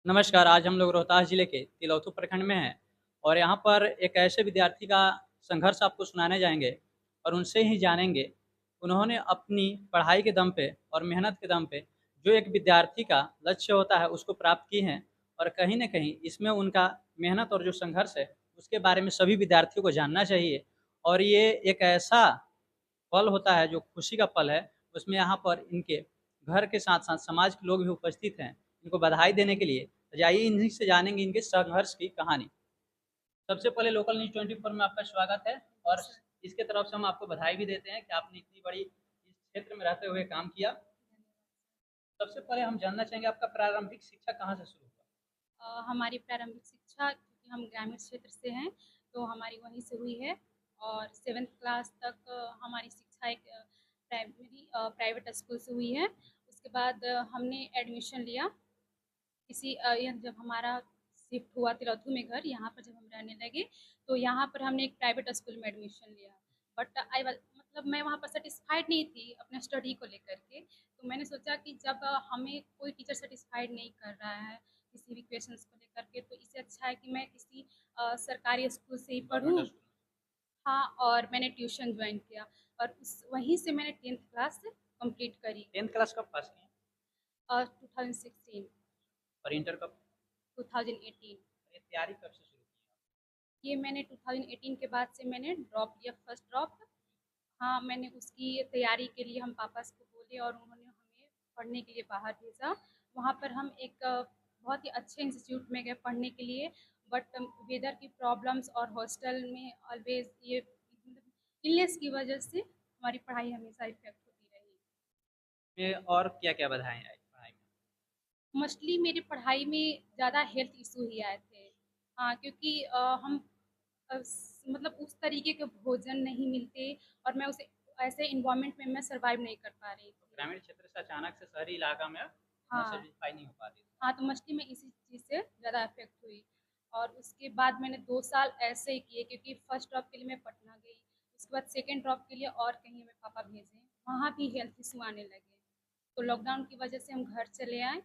नमस्कार, आज हम लोग रोहतास ज़िले के तिलौथू प्रखंड में हैं और यहाँ पर एक ऐसे विद्यार्थी का संघर्ष आपको सुनाने जाएँगे और उनसे ही जानेंगे, उन्होंने अपनी पढ़ाई के दम पे और मेहनत के दम पे जो एक विद्यार्थी का लक्ष्य होता है, उसको प्राप्त की हैं और कहीं न कहीं इसमें उनका मेहनत और जो संघर्ष है, उसके बारे में सभी विद्यार्थियों को जानना चाहिए और ये एक ऐसा पल होता है, जो खुशी का पल है, उसमें यहाँ पर इनके घर के साथ-साथ समाज के लोग भी उपस्थित हैं, इनको बधाई देने के लिए। तो जाइए इन्हीं से जानेंगे इनके संघर्ष की कहानी। सबसे पहले लोकल न्यूज़ 24 में आपका स्वागत है और इसके तरफ से हम आपको बधाई भी देते हैं कि आपने इतनी बड़ी इस क्षेत्र में रहते हुए काम किया। सबसे पहले हम जानना चाहेंगे आपका प्रारंभिक शिक्षा कहाँ से शुरू हुआ? हमारी प्रारंभिक शिक्षा क्योंकि हम ग्रामीण क्षेत्र से हैं, तो हमारी वहीं से हुई है और 7th क्लास तक हमारी शिक्षा एक प्राइवेट स्कूल से हुई है। उसके बाद हमने एडमिशन लिया यह जब हमारा शिफ्ट हुआ तिलौथू में घर, यहाँ पर जब हम रहने लगे, तो यहाँ पर हमने एक प्राइवेट स्कूल में एडमिशन लिया। बट आई वाज़ मतलब मैं वहाँ पर सैटिस्फाइड नहीं थी अपने स्टडी को लेकर के, तो मैंने सोचा कि जब हमें कोई टीचर सैटिस्फाइड नहीं कर रहा है किसी भी क्वेश्चंस को लेकर के, तो इससे अच्छा है कि मैं किसी सरकारी स्कूल से ही गवर्नमेंट पढ़ूँ। स्कूल में। हाँ, और मैंने ट्यूशन जॉइन किया और उस वहीं से मैंने 10th क्लास कंप्लीट करी 10th क्लास कब पास किए 2016, और इंटर कब? 2018। ये तैयारी कब से शुरू की? ये मैंने 2018 के बाद से मैंने ड्रॉप लिया, फर्स्ट ड्रॉप। हाँ, मैंने उसकी तैयारी के लिए हम पापा को बोले और उन्होंने हमें पढ़ने के लिए बाहर भेजा। वहाँ पर हम एक बहुत ही अच्छे इंस्टीट्यूट में गए पढ़ने के लिए, बट वेदर की प्रॉब्लम्स और हॉस्टल में ऑलवेज़ ये इलनेस की वजह से हमारी पढ़ाई हमेशा इफ़ेक्ट होती रही। में और क्या-क्या बाधाएँ आई पढ़ाई में? मोस्टली मेरी पढ़ाई में ज़्यादा हेल्थ इशू ही आए थे। हाँ, क्योंकि हम मतलब उस तरीके के भोजन नहीं मिलते और मैं उसे ऐसे एनवायरनमेंट में मैं सर्वाइव नहीं कर पा रही तो थी। ग्रामीण क्षेत्र से अचानक से शहरी इलाका में हाँ, सैटिस्फाई नहीं हो पाती थी। हाँ, तो मोस्टली मैं इसी चीज़ से ज़्यादा अफ़ेक्ट हुई और उसके बाद मैंने 2 साल ऐसे ही किए क्योंकि फर्स्ट ड्रॉप के लिए मैं पटना गई, उसके बाद सेकंड ड्रॉप के लिए और कहीं हमें पापा भेजे, वहाँ भी हेल्थ इश्यू आने लगे। तो लॉकडाउन की वजह से हम घर चले आए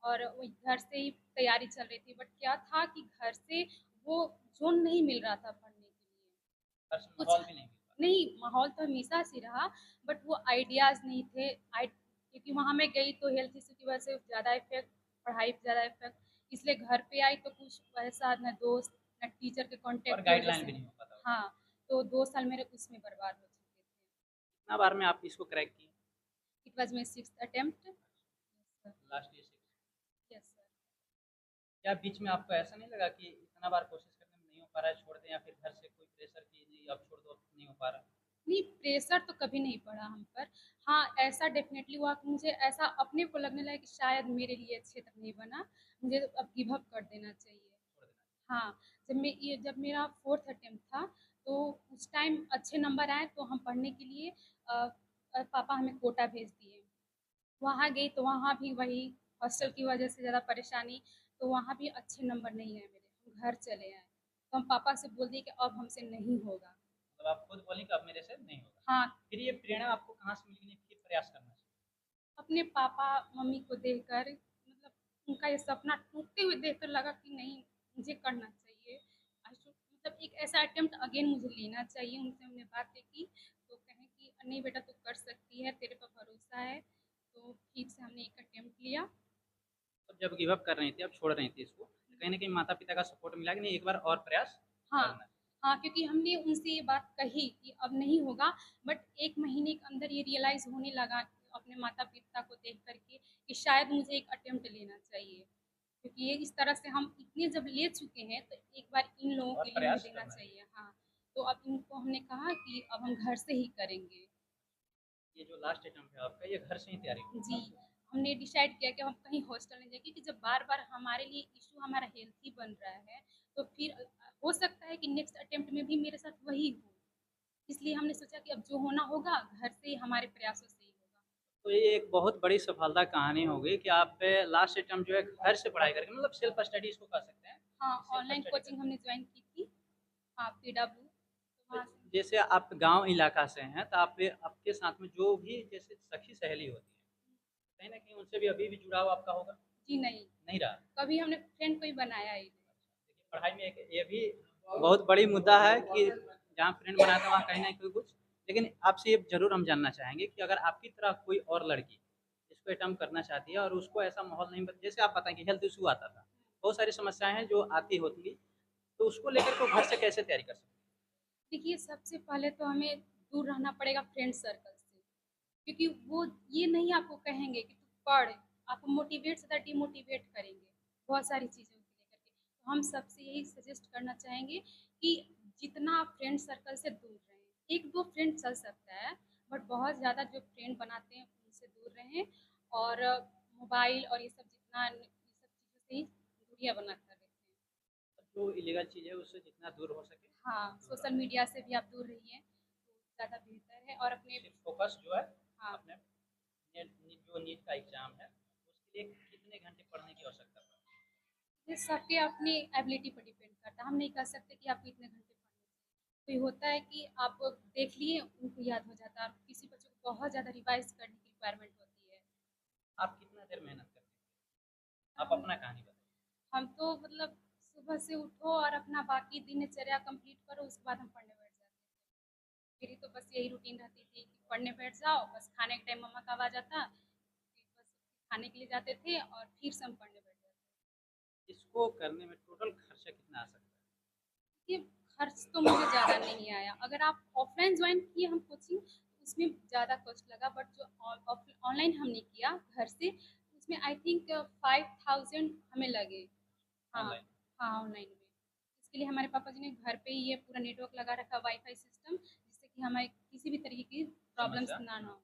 और वही घर से ही तैयारी चल रही थी, बट क्या था कि घर से वो ज़ोन नहीं मिल रहा था पढ़ने के लिए। घर से कुछ माहौल भी नहीं मिल पाता। नहीं, माहौल तो हमेशा से रहा, बट वो आइडियाज़ नहीं थे। क्योंकि वहाँ मैं गई तो हेल्थ इश्यू की वजह से ज़्यादा इफ़ेक्ट, पढ़ाई पे ज़्यादा इफ़ेक्ट, इसलिए घर पे आई तो कुछ वैसा ना दोस्त, ना टीचर के और कॉन्टैक्ट की वजह गाइडलाइन से। भी नहीं हो पाता होगा। हाँ, तो 2 साल मेरे उसमें बर्बाद हो चुके थे। कितना बार में आप इसको क्रैक किए? It was my 6th attempt. Yes sir. Last year 6। Yes sir. क्या बीच में आपको ऐसा नहीं लगा कि इतना बार कोशिश करने में नहीं हो पा रहा है, छोड़ दें, या फिर घर से कोई प्रेशर कि नहीं अब छोड़ दो, अब नहीं हो पा रहा? नहीं, प्रेशर तो कभी नहीं पड़ा हम पर। हाँ, ऐसा डेफ़िनेटली हुआ कि मुझे ऐसा अपने को लगने लगा कि शायद मेरे लिए क्षेत्र नहीं बना, मुझे अब गिव अप कर देना चाहिए। छोड़ देना। हाँ, जब मेरा 4th अटेम्प्ट था, तो उस टाइम अच्छे नंबर आए तो हम पढ़ने के लिए पापा हमें कोटा भेज दिए। वहाँ गई तो वहाँ भी वही हॉस्टल की वजह से ज़्यादा परेशानी, तो वहाँ भी अच्छे नंबर नहीं आए मेरे, हम घर चले आए। तो हम पापा से बोल दिए कि अब हमसे नहीं होगा। मतलब आप खुद बोली कि अब मेरे से नहीं होगा। हाँ, फिर ये प्रेरणा आपको कहाँ से मिली कि नहीं फिर प्रयास करना चाहिए? अपने पापा-मम्मी को देखकर मतलब उनका ये सपना टूटते हुए देखकर लगा कि नहीं, मुझे करना चाहिए। आई शुड मतलब एक ऐसा अटेम्प्ट अगेन मुझे लेना चाहिए। उनसे हमने बातें की, तो कहें कि नहीं बेटा तू कर सकती है, तेरे पे भरोसा है। तो फिर से हमने एक अटेम्प्ट लिया। तब जब गिव अप कर रही थी, अब छोड़ रही थी इसको, तो कहीं न कहीं माता-पिता का सपोर्ट मिला कि नहीं एक बार और प्रयास हाँ, करना है। हाँ, क्योंकि हमने उनसे ये बात कही कि अब नहीं होगा, बट 1 महीने के अंदर ये रियलाइज़ होने लगा अपने माता-पिता को देख कर के कि शायद मुझे एक अटेम्प्ट लेना चाहिए। क्योंकि ये इस तरह से हम इतने जब ले चुके हैं, तो एक बार इन लोगों और के लिए भी प्रयास देना करना चाहिए। चाहिए। हाँ, तो अब इनको हमने कहा कि अब हम घर से ही करेंगे। ये जो लास्ट अटेम्प्ट है आपका, ये घर से ही तैयारी जी, हुई। हमने डिसाइड किया कि हम कहीं हॉस्टल नहीं जाएँगे, क्योंकि जब बार-बार हमारे लिए इश्यू हमारा हेल्थ ही बन रहा है, तो फिर हो सकता है कि नेक्स्ट अटेम्प्ट में भी मेरे साथ वही हो। इसलिए हमने सोचा कि अब जो होना होगा घर से ही, हमारे प्रयासों से ही होगा। तो ये एक बहुत बड़ी सफलता कहानी हो गई कि आप लास्ट अटेम्प्ट जो है घर से पढ़ाई करके, मतलब सेल्फ स्टडी इसको कह सकते हैं, हाँ, कि सेल्फ ऑनलाइन स्टडी कोचिंग करके। हमने जॉइन की थी। हाँ, पीडब्ल्यू, तो तो वहाँ से। जैसे आप गाँव इलाका से हैं, तो आप आपके साथ में जो भी जैसे सखी सहेली होती हैं, कहीं न कहीं उनसे भी अभी भी जुड़ाव आपका होगा? जी नहीं, नहीं रहा। कभी हमने फ्रेंड कोई बनाया ही नहीं। देखिए पढ़ाई में एक ये भी बहुत बड़ी मुद्दा है कि जहाँ फ्रेंड बनाता है वहाँ कहीं न कहीं कुछ, लेकिन आपसे ये ज़रूर हम जानना चाहेंगे कि अगर आपकी तरह कोई और लड़की इसको अटेम्प्ट करना चाहती है और उसको ऐसा माहौल नहीं बन जैसे आप बताएँ कि हेल्थ इश्यू आता था, बहुत सारी समस्याएँ हैं जो आती होंगी, तो उसको लेकर के वो घर से कैसे तैयारी कर सकते हैं? देखिए, सबसे पहले तो हमें दूर रहना पड़ेगा फ्रेंड सर्कल से, क्योंकि वो ये नहीं आपको कहेंगे कि तू पढ़, आपको मोटिवेट से ज़्यादा डिमोटिवेट करेंगे, बहुत सारी चीज़ों को लेकर के। तो हम सबसे यही सजेस्ट करना चाहेंगे कि जितना आप फ्रेंड सर्कल से दूर रहें। 1-2 फ्रेंड चल सकता है, बट बहुत ज़्यादा जो फ्रेंड बनाते हैं उनसे दूर रहें और मोबाइल और ये सब चीज़ों से ही दूरियाँ बनाकर रखें। जो इल्लीगल चीज़ है उससे जितना दूर हो सके हाँ, दूर सोशल रहें। मीडिया से भी आप दूर रहिए, तो ज़्यादा बेहतर है और अपने सिर्फ फ़ोकस जो है हाँ, अपने नीट का एग्ज़ाम है, उसके लिए कितने घंटे पढ़ने की आवश्यकता पड़ती है? ये सबके अपनी एबिलिटी पर डिपेंड करता है। हम नहीं कह सकते कि आपको इतने घंटे पढ़ने चाहिए। कोई होता है कि आप देख लिए, उनको याद हो जाता है और किसी बच्चे को बहुत ज़्यादा रिवाइज़ करने की रिक्वायरमेंट होती है। आप कितना देर मेहनत करते हैं? आप हम अपना कहानी बताइए। हम तो मतलब सुबह से उठो और अपना बाकी दिनचर्या कंप्लीट करो, उसके बाद हम पढ़ने बैठ जाते थे। मेरी तो बस यही रूटीन रहती थी कि पढ़ने बैठ जाओ, बस खाने के टाइम मम्मा का आवाज़ आता, फिर बस खाने के लिए जाते थे और फिर से हम पढ़ने बैठ जाते थे। इसको करने में टोटल खर्चा कितना आ सकता है? ये खर्च तो मुझे ज़्यादा नहीं आया। अगर आप ऑफ़लाइन जॉइन किए हम कोचिंग, तो उसमें ज़्यादा कॉस्ट लगा, बट जो ऑनलाइन हमने किया घर से, उसमें आई थिंक 5000 हमें लगे। हाँ, ऑनलाइन हाँ, ऑनलाइन में। इसके लिए हमारे पापा जी ने घर पे ही ये पूरा नेटवर्क लगा रखा, वाईफ़ाई सिस्टम, जिससे कि हमें किसी भी तरीके की प्रॉब्लम्स समस्या ना हो।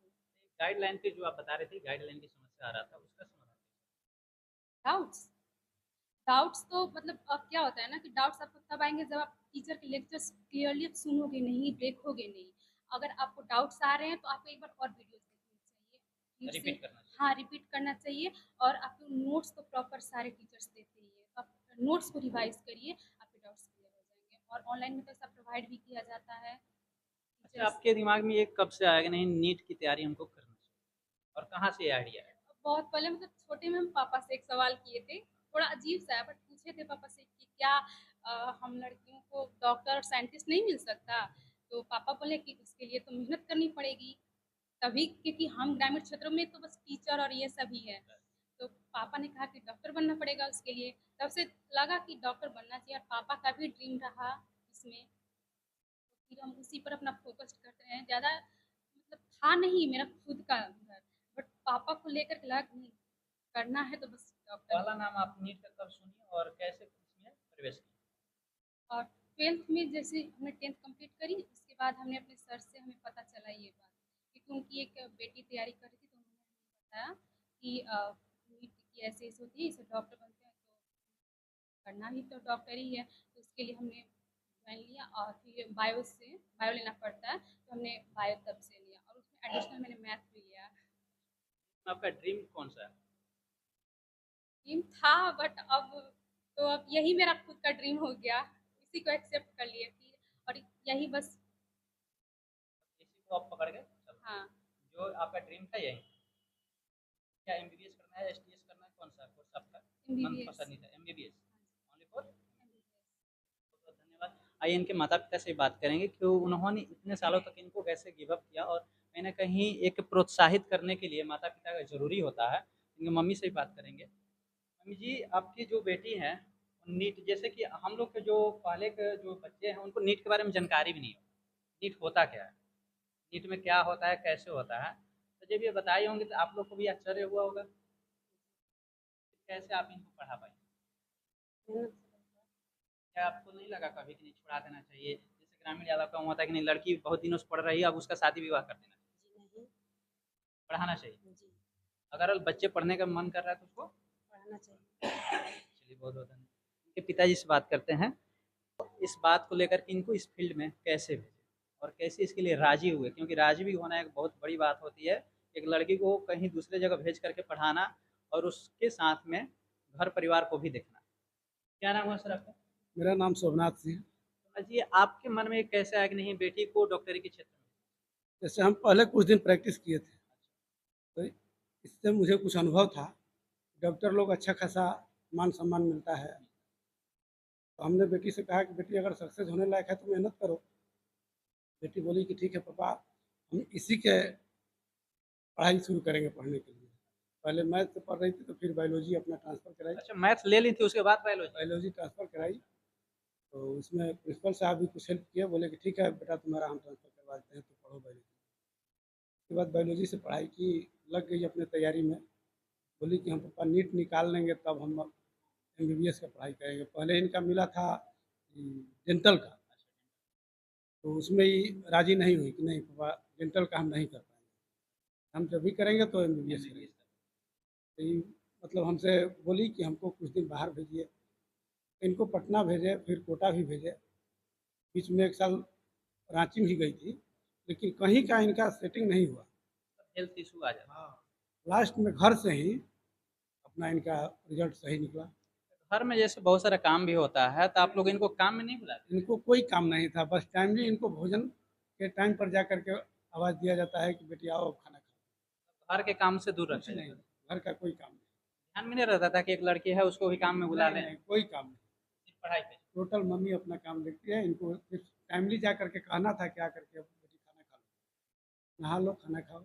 गाइडलाइन पे जो आप बता रहे थे गाइडलाइन की समस्या आ रहा था उसका समाधान डाउट्स डाउट्स तो मतलब अब क्या होता है ना कि डाउट्स आपको तब आएँगे जब आप टीचर के लेक्चर्स क्लियरली आप सुनोगे नहीं, देखोगे नहीं। अगर आपको डाउट्स आ रहे हैं तो आपको एक बार और वीडियोज़ देखनी चाहिए। फिर से रिपीट करना चाहिए। हाँ, रिपीट करना चाहिए और आपको नोट्स तो प्रॉपर सारे टीचर्स देते ही हैं। आप नोट्स को रिवाइज़ करिए, आपके डाउट्स क्लियर हो जाएँगे और ऑनलाइन में तो ऐसा प्रोवाइड भी किया जाता है। अच्छा टीचर्स आपके दिमाग में ये कब से आया कि नहीं नीट की तैयारी हमको करना चाहिए और कहाँ से ये आइडिया है? बहुत पहले मतलब छोटे में हम पापा से एक सवाल किए थे, थोड़ा अजीब-सा है बट पूछे थे पापा से कि क्या हम लड़कियों को डॉक्टर और साइंटिस्ट नहीं मिल सकता? तो पापा बोले कि उसके लिए तो मेहनत करनी पड़ेगी, तभी क्योंकि हम ग्रामीण क्षेत्रों में तो बस टीचर और ये सब ही है। तो पापा ने कहा कि डॉक्टर बनना पड़ेगा उसके लिए, तब से लगा कि डॉक्टर बनना चाहिए और पापा का भी ड्रीम रहा इसमें, तो फिर हम उसी पर अपना फ़ोकस करते हैं। ज़्यादा मतलब था नहीं मेरा खुद का घर, बट पापा को लेकर के लगा कि नहीं करना है तो बस डॉक्टर ही पहला बनना नाम आप नीट का कब सुनी और कैसे इसमें प्रवेश किया? है। और 12th में जैसे हमने 10th कंप्लीट करी, उसके बाद हमने अपने सर से हमें पता चला ये बात, क्योंकि उनकी एक बेटी तैयारी कर रही थी तो उन्होंने हमें बताया कि नीट की ऐसे-ऐसे होती है, इससे डॉक्टर बनते हैं तो करना भी तो डॉक्टर ही है। तो उसके लिए हमने ज्वाइन लिया और फिर बायो लेना पड़ता है, तो हमने बायो तब से लिया और उसमें एडिशनल मैंने मैथ भी लिया। आपका ड्रीम कौन सा है? ड्रीम था बट अब यही मेरा खुद का ड्रीम हो गया, इसी को एक्सेप्ट कर लिए फिर और यही बस इसी को आप पकड़ के चलो। हाँ, जो आपका ड्रीम था यही। क्या एमबीबीएस करना है, एसटीएस करना है, कौन सा कोर्स आपका मन एमबीबीएस। पसंदीदा एमबीबीएस ओनली फॉर एमबीबीएस। बहुत बहुत धन्यवाद। आइए इनके माता-पिता से बात करेंगे कि उन्होंने इतने सालों तक इनको कैसे गिव अप किया और कहीं न कहीं एक प्रोत्साहित करने के लिए माता-पिता का ज़रूरी होता है। इनकी मम्मी से भी बात करेंगे। मम्मी जी, आपकी जो बेटी है, नीट जैसे कि हम लोग के जो पहले के जो बच्चे हैं, उनको नीट के बारे में जानकारी भी नहीं है। नीट होता क्या है? नीट में क्या होता है, कैसे होता है? तो जब ये बताई होंगी तो आप लोग को भी आश्चर्य हुआ होगा, कैसे आप इनको पढ़ा पाई? क्या आपको नहीं लगा कभी कि नहीं छुड़ा देना चाहिए? जैसे ग्रामीण इलाका में होता है कि नहीं लड़की बहुत दिनों से पढ़ रही है, अब उसका शादी विवाह कर देना चाहिए, जी नहीं। पढ़ाना चाहिए। जी अगर बच्चे पढ़ने का मन कर रहा है तो उसको पढ़ाना चाहिए। चलिए बहुत-बहुत धन्यवाद। इनके पिताजी से बात करते हैं, इस बात को लेकर के इनको इस फ़ील्ड में कैसे भेजें और कैसे इसके लिए राज़ी हुए? क्योंकि राज़ी भी होना एक बहुत बड़ी बात होती है। एक लड़की को कहीं दूसरे जगह भेज कर के पढ़ाना और उसके साथ में घर परिवार को भी देखना। क्या नाम हुआ सर आपका? मेरा नाम शोभनाथ सिंह। जी, आपके मन में कैसे आया कि नहीं बेटी को डॉक्टरी के क्षेत्र में? जैसे हम पहले कुछ दिन प्रैक्टिस किए थे, तो इससे मुझे कुछ अनुभव था। डॉक्टर लोग अच्छा खासा मान सम्मान मिलता है। तो हमने बेटी से कहा कि बेटी अगर सक्सेस होने लायक है तो मेहनत करो। बेटी बोली कि ठीक है पापा, हम इसी के पढ़ाई शुरू करेंगे पढ़ने के लिए। पहले मैथ से पढ़ रही थी तो फिर बायोलॉजी अपना ट्रांसफ़र कराई। अच्छा, मैथ्स ले ली थी उसके बाद बायोलॉजी? बायोलॉजी ट्रांसफ़र कराई, तो उसमें प्रिंसिपल साहब भी कुछ हेल्प किए, बोले कि ठीक है बेटा तुम्हारा हम ट्रांसफ़र करवा देते हैं, तो पढ़ो बायोलॉजी। उसके बाद बायोलॉजी से पढ़ाई की, लग गई अपने तैयारी में। बोली कि हम पापा नीट निकाल लेंगे तब हम एमबीबीएस का पढ़ाई करेंगे। पहले इनका मिला था डेंटल का, तो उसमें ही राज़ी नहीं हुई कि नहीं पापा डेंटल का हम नहीं कर पाएँगे, हम जब भी करेंगे तो एमबीबीएस करेंगे। तो ये मतलब हमसे बोली कि हमको कुछ दिन बाहर भेजिए। इनको पटना भेजे, फिर कोटा भी भेजे। बीच में 1 साल रांची भी गई थी, लेकिन कहीं का इनका सेटिंग नहीं हुआ। हेल्थ इशू आ जाता है। हाँ, लास्ट में घर से ही अपना इनका रिज़ल्ट सही निकला। घर में जैसे बहुत सारा काम भी होता है, तो आप लोग इनको काम में नहीं बुलाते? इनको कोई काम नहीं था, बस टाइमली इनको भोजन के टाइम पर जा कर के आवाज़ दिया जाता है कि बेटी आओ अब खाना खाओ। घर के काम से दूर कुछ रखते नहीं, हैं? घर का कोई काम नहीं। ध्यान में नहीं रहता था कि एक लड़की है उसको भी काम में बुला नहीं, लें? नहीं, कोई काम नहीं। सिर्फ पढ़ाई पे? टोटल मम्मी अपना काम देखती है, इनको सिर्फ टाइमली जा कर के कहना था कि आकर के बेटी खाना खा लो, नहा लो, खाना खाओ।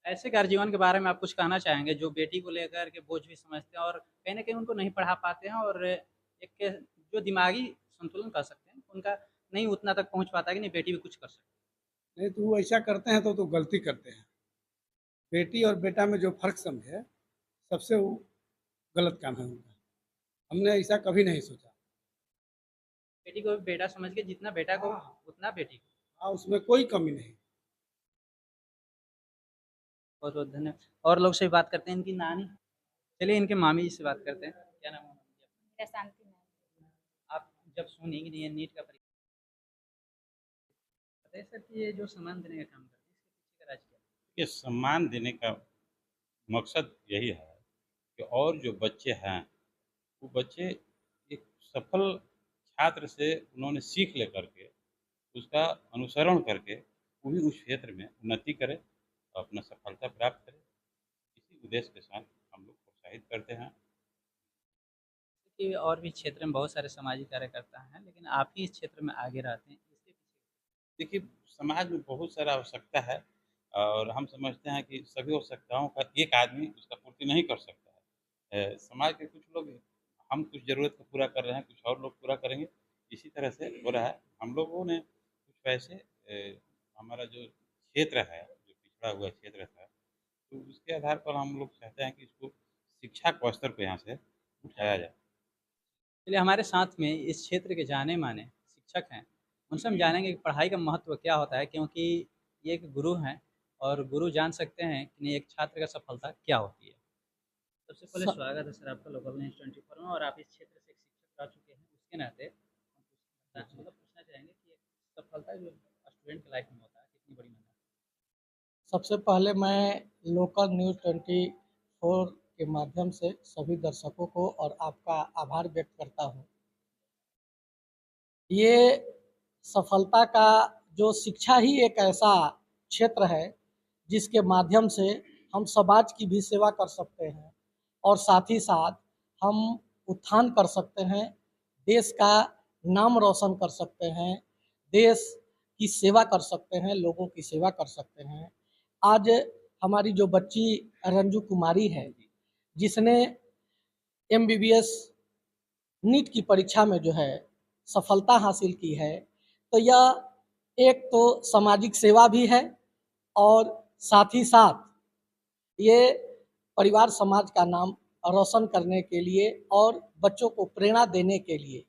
ऐसे गार्जियन के बारे में आप कुछ कहना चाहेंगे जो बेटी को लेकर के बोझ भी समझते हैं और कहीं न कहीं उनको नहीं पढ़ा पाते हैं और एक जो दिमागी संतुलन कह सकते हैं, उनका नहीं उतना तक पहुँच पाता है कि नहीं बेटी भी कुछ कर सकती नहीं तो वो ऐसा करते हैं तो गलती करते हैं। बेटी और बेटा में जो फ़र्क समझे, सबसे वो गलत काम है उनका। हमने ऐसा कभी नहीं सोचा। है। बेटी को भी बेटा समझ के जितना बेटा को हाँ, उतना बेटी को। हाँ, उसमें कोई कमी नहीं। बहुत-बहुत धन्यवाद। और लोग से भी बात करते हैं, इनकी नानी चलिए इनके मामी जी से बात करते हैं। क्या नाम है मामी जी आपका? मेरा शांति नाम। आप जब सुनी कि नहीं ये नीट का परीक्षा बताइए सर कि ये जो सम्मान देने का काम करते हैं, इसके पीछे का राज क्या है? ये सम्मान देने का मकसद यही है कि और जो बच्चे हैं, वो बच्चे एक सफल छात्र से उन्होंने सीख लेकर के, उसका अनुसरण करके, वो भी उस क्षेत्र में उन्नति करें और अपना सफलता प्राप्त करें। इसी उद्देश्य के साथ हम लोग प्रोत्साहित करते हैं। कि और भी क्षेत्र में बहुत सारे सामाजिक कार्यकर्ता हैं, लेकिन आप ही इस क्षेत्र में आगे रहते हैं, इसके पीछे देखिए, समाज में बहुत सारा आवश्यकता है और हम समझते हैं कि सभी आवश्यकताओं का एक आदमी उसका पूर्ति नहीं कर सकता है। समाज के कुछ लोग हम कुछ ज़रूरत को पूरा कर रहे हैं, कुछ और लोग पूरा करेंगे, इसी तरह से हो रहा है। हम लोगों ने कुछ पैसे हमारा जो क्षेत्र है, जो पिछड़ा हुआ क्षेत्र था, तो उसके आधार पर हम लोग चाहते हैं कि इसको शिक्षा के स्तर पे यहाँ से उठाया जाए। चलिए हमारे साथ में इस क्षेत्र के जाने-माने शिक्षक हैं, उनसे हम जानेंगे कि पढ़ाई का महत्व क्या होता है क्योंकि ये एक गुरु हैं और गुरु जान सकते हैं कि नहीं एक छात्र का सफलता क्या होती है। सबसे पहले स- स्वागत है सर आपका लोकल न्यूज़ 24 में और आप इस क्षेत्र से एक शिक्षक रह चुके हैं, उसके नाते हम मतलब पूछना चाहेंगे कि एक सफलता जो स्टूडेंट की लाइफ में होता है, कितनी बड़ी मायने रखती सबसे पहले मैं लोकल न्यूज़ 24 के माध्यम से सभी दर्शकों को और आपका आभार व्यक्त करता हूँ। ये सफलता का जो शिक्षा ही एक ऐसा क्षेत्र है जिसके माध्यम से हम समाज की भी सेवा कर सकते हैं और साथ ही साथ हम उत्थान कर सकते हैं, देश का नाम रोशन कर सकते हैं, देश की सेवा कर सकते हैं, लोगों की सेवा कर सकते हैं। आज हमारी जो बच्ची रंजू कुमारी है, जिसने एमबीबीएस नीट की परीक्षा में जो है सफलता हासिल की है, तो यह एक तो सामाजिक सेवा भी है और साथ ही साथ ये परिवार समाज का नाम रोशन करने के लिए और बच्चों को प्रेरणा देने के लिए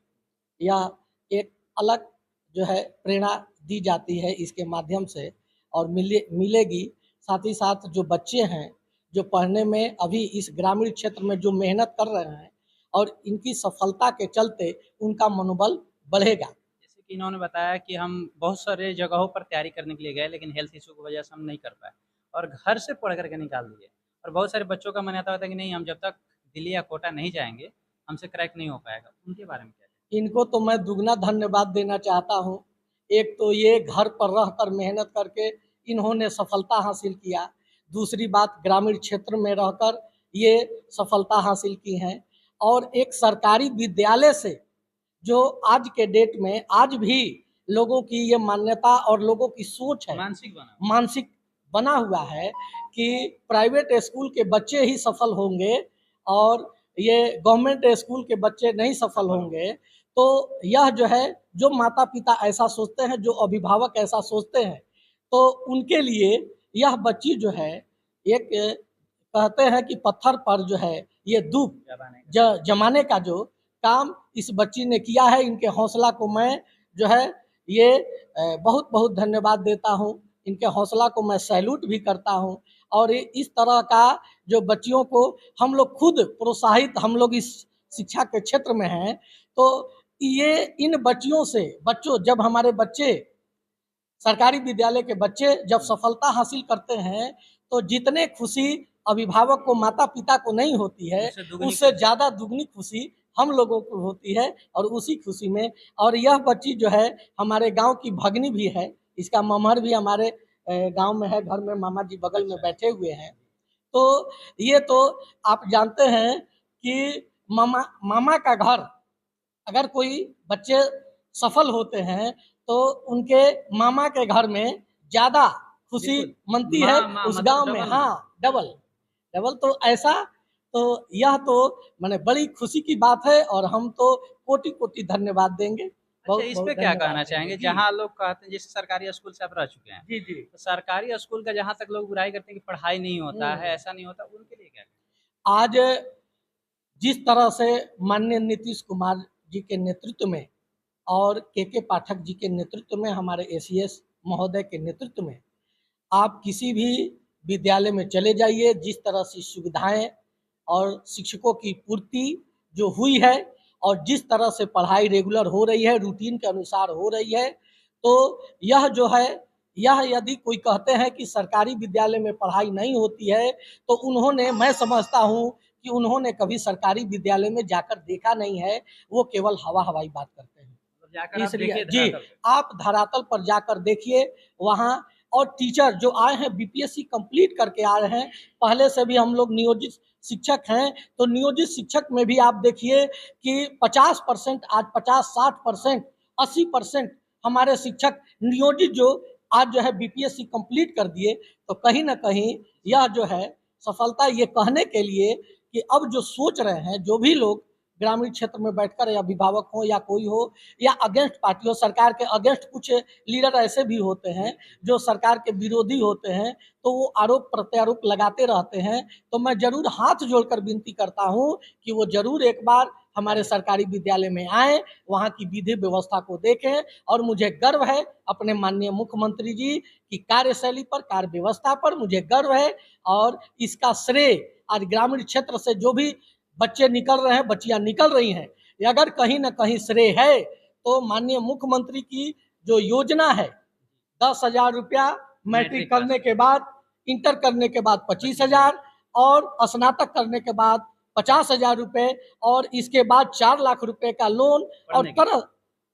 यह एक अलग जो है प्रेरणा दी जाती है इसके माध्यम से और मिलेगी। साथ ही साथ जो बच्चे हैं जो पढ़ने में अभी इस ग्रामीण क्षेत्र में जो मेहनत कर रहे हैं और इनकी सफलता के चलते उनका मनोबल बढ़ेगा। है। जैसे कि इन्होंने बताया कि हम बहुत सारे जगहों पर तैयारी करने के लिए गए लेकिन हेल्थ इशू की वजह से हम नहीं कर पाए और घर से पढ़ करके निकाल दिए और बहुत सारे बच्चों का मन आता था कि नहीं हम जब तक दिल्ली या कोटा नहीं जाएँगे, हमसे क्रैक नहीं हो पाएगा। उनके बारे में क्या कहेंगे? इनको तो मैं दुगना धन्यवाद देना चाहता हूँ। एक तो ये घर पर रहकर मेहनत करके इन्होंने सफलता हासिल किया। दूसरी बात ग्रामीण क्षेत्र में रहकर ये सफलता हासिल की हैं। और एक सरकारी विद्यालय से जो आज के डेट में आज भी लोगों की ये मान्यता और लोगों की सोच है, मानसिक बना हुआ है कि प्राइवेट स्कूल के बच्चे ही सफल होंगे और ये गवर्नमेंट स्कूल के बच्चे नहीं सफल होंगे। तो यह जो है, जो माता पिता ऐसा सोचते हैं, जो अभिभावक ऐसा सोचते हैं, तो उनके लिए यह बच्ची जो है, एक कहते हैं कि पत्थर पर जो है ये दूब जमाने का जो काम इस बच्ची ने किया है, इनके हौसला को मैं जो है ये बहुत बहुत धन्यवाद देता हूँ। इनके हौसला को मैं सैल्यूट भी करता हूँ। और इस तरह का जो बच्चियों को हम लोग खुद प्रोत्साहित, हम लोग इस शिक्षा के क्षेत्र में हैं, तो ये इन बच्चियों से जब हमारे बच्चे सरकारी विद्यालय के बच्चे जब सफलता हासिल करते हैं, तो जितने खुशी अभिभावक को, माता पिता को नहीं होती है, उससे ज़्यादा दुगनी खुशी हम लोगों को होती है। और उसी खुशी में, और यह बच्ची जो है हमारे गांव की भगनी भी है, इसका ममहर भी हमारे गांव में है, घर में मामा जी बगल में बैठे हुए हैं। तो ये तो आप जानते हैं कि मामा का घर, अगर कोई बच्चे सफल होते हैं तो उनके मामा के घर में ज़्यादा खुशी मनती है उस गांव में। हाँ, डबल तो ऐसा, तो यह तो मैंने बड़ी खुशी की बात है और हम तो कोटि कोटि धन्यवाद देंगे। अच्छा, इस पे क्या कहना चाहेंगे? जहाँ लोग कहते हैं, जैसे सरकारी स्कूल से आप रह चुके हैं, जी जी, तो सरकारी स्कूल का जहाँ तक लोग बुराई करते हैं कि पढ़ाई नहीं होता है, ऐसा नहीं होता, उनके लिए क्या? आज जिस तरह से माननीय नीतीश कुमार जी के नेतृत्व में और के पाठक जी के नेतृत्व में, हमारे एसीएस महोदय के नेतृत्व में, आप किसी भी विद्यालय में चले जाइए, जिस तरह से सुविधाएं और शिक्षकों की पूर्ति जो हुई है और जिस तरह से पढ़ाई रेगुलर हो रही है, रूटीन के अनुसार हो रही है, तो यह जो है, यह यदि कोई कहते हैं कि सरकारी विद्यालय में पढ़ाई नहीं होती है, तो उन्होंने, मैं समझता हूँ कि उन्होंने कभी सरकारी विद्यालय में जाकर देखा नहीं है, वो केवल हवाई बात करते हैं। इसलिए जी, आप धरातल पर जाकर देखिए वहाँ। और टीचर जो आए हैं, बीपीएससी कंप्लीट करके आ रहे हैं, पहले से भी हम लोग नियोजित शिक्षक हैं, तो नियोजित शिक्षक में भी आप देखिए कि 50%, आज 50-60%, 80% हमारे शिक्षक नियोजित जो आज जो है बीपीएससी कंप्लीट कर दिए। तो कहीं ना कहीं यह जो है सफलता, ये कहने के लिए कि अब जो सोच रहे हैं, जो भी लोग ग्रामीण क्षेत्र में बैठकर, या अभिभावक हो या कोई हो, या अगेंस्ट पार्टी हो, सरकार के अगेंस्ट कुछ लीडर ऐसे भी होते हैं जो सरकार के विरोधी होते हैं, तो वो आरोप प्रत्यारोप लगाते रहते हैं। तो मैं जरूर हाथ जोड़कर विनती करता हूँ कि वो जरूर एक बार हमारे सरकारी विद्यालय में आए, वहाँ की विधि व्यवस्था को देखें। और मुझे गर्व है अपने माननीय मुख्यमंत्री जी की कार्यशैली पर, कार्य व्यवस्था पर मुझे गर्व है। और इसका श्रेय आज ग्रामीण क्षेत्र से जो भी बच्चे निकल रहे हैं, बच्चियां निकल रही हैं, अगर कहीं ना कहीं श्रेय है तो माननीय मुख्यमंत्री की जो योजना है, 10,000 रुपया मैट्रिक करने के बाद, इंटर करने के बाद 25,000, और स्नातक करने के बाद 50,000 रुपये, और इसके बाद 4 लाख रुपए का लोन, और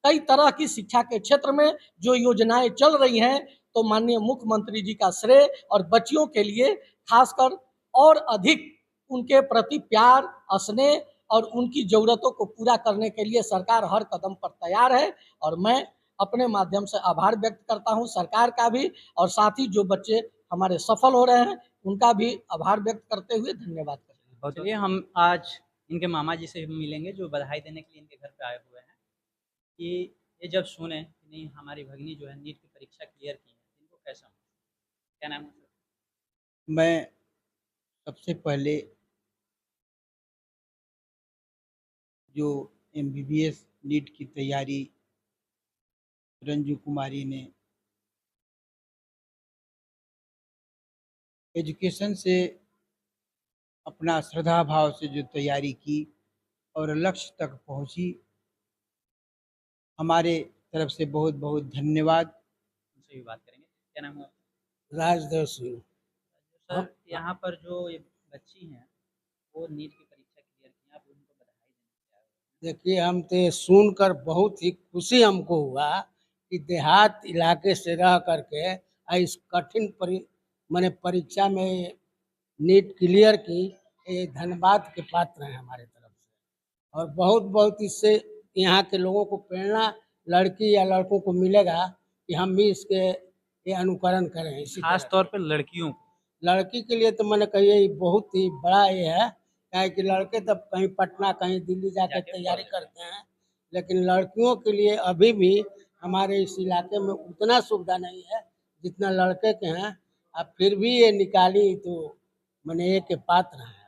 कई तरह की शिक्षा के क्षेत्र में जो योजनाएं चल रही हैं, तो माननीय मुख्यमंत्री जी का श्रेय। और बच्चियों के लिए खासकर और अधिक उनके प्रति प्यार, स्नेह और उनकी ज़रूरतों को पूरा करने के लिए सरकार हर कदम पर तैयार है। और मैं अपने माध्यम से आभार व्यक्त करता हूं सरकार का भी, और साथ ही जो बच्चे हमारे सफल हो रहे हैं उनका भी आभार व्यक्त करते हुए धन्यवाद करते हैं। चलिए, हम आज इनके मामा जी से मिलेंगे, जो बधाई देने के लिए इनके घर पे आए हुए हैं, कि ये जब सुने कि नहीं हमारी भगिनी जो है नीट की परीक्षा क्लियर की है, इनको कैसा हुआ? क्या नाम है सर? मैं सबसे पहले जो एमबीबीएस नीट की तैयारी रंजू कुमारी ने एजुकेशन से अपना श्रद्धा भाव से जो तैयारी की और लक्ष्य तक पहुंची, हमारे तरफ से बहुत बहुत धन्यवाद। उनसे भी बात करेंगे। क्या नाम है आपका? राजदेव सिंह। सर, यहाँ पर जो ये बच्ची हैं वो नीट की परीक्षा क्लियर की हैं, आप उनको बधाई देना चाह रहे हैं? देखिए, हम तो ये सुनकर बहुत ही खुशी हमको हुआ कि देहात इलाके से रह करके इस कठिन माने परीक्षा में नीट क्लियर की, ये धन्यवाद के पात्र हैं हमारे तरफ से। और बहुत बहुत इससे यहाँ के लोगों को प्रेरणा लड़की या लड़कों को मिलेगा कि हम भी इसके ये अनुकरण करें। इसी खास तरह तौर पे लड़कियों को। लड़की के लिए तो मैंने कही है बहुत ही बड़ा ये है, क्या है कि लड़के तब कहीं पटना कहीं दिल्ली जाकर तैयारी करते हैं, लेकिन लड़कियों के लिए अभी भी हमारे इस इलाके में उतना सुविधा नहीं है जितना लड़के के हैं। अब फिर भी ये निकाली तो मैंने ये के पात्र हैं।